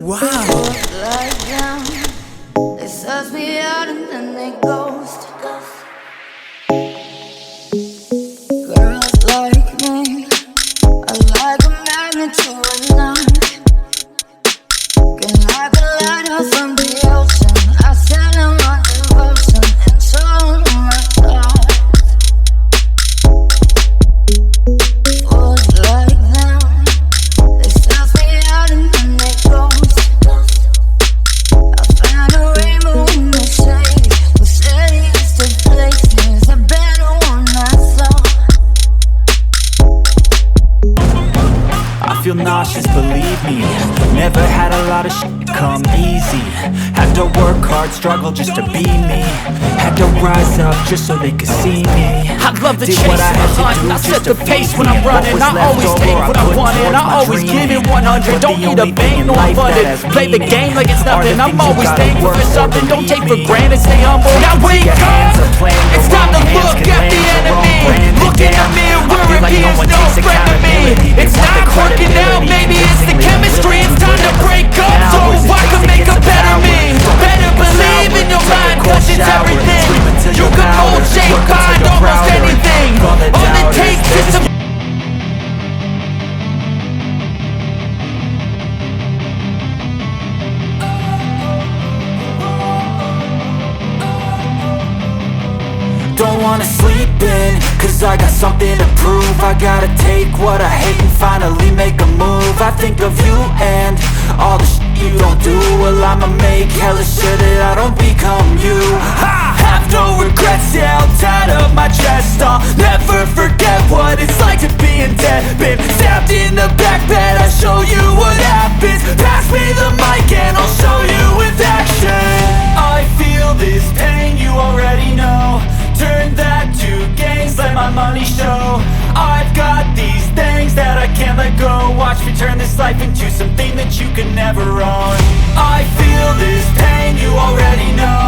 Like them, they suss me out and then they ghost. Girls like me are like a magnet to a knife. Can like a lighthouse from the ocean. I send them my devotion and show them my thoughts. Fools like them, they suss me out and then they ghost. I found a rainbow in the shade. Who said he used to places? A better one I saw. I feel nauseous, believe me. Never had a lot of shit come easy. Had to work hard, struggle just to be me. Had to rise up just so they could see me. I love the chase and the hunt. I set the pace when I'm running. I always take what I want and I always give it 100. Don't need a bang or funded. Play the game like it's nothing. I'm always thankful for something. Don't take for granted, stay humble. Now wake up! It's time to look at the enemy. Look in the mirror and he is no friend to me. It's not working out, maybe it's the chemistry. It's time to break up so I can make a better me. Better believe in your mind, cause it's everything. You can mold, shape, kind, almost anything. All it takes is some. Don't wanna sleep in, cause I got something to prove. I gotta take what I hate and finally make a move. I think of you and all the shit you don't do. Well, I'ma make hella sure that I don't become you. I have no regrets, yeah, I'll tie up my chest. I'll never forget what it's like to be in debt. Been stabbed in the back bed, I'll show you what happens. Pass me the mic and I'll show you with action. I feel this pain, you already know. Turn that to gains, let my money show. I've got these things that I can't let go. Watch me turn this life into something that you can never own. I feel this pain, you already know.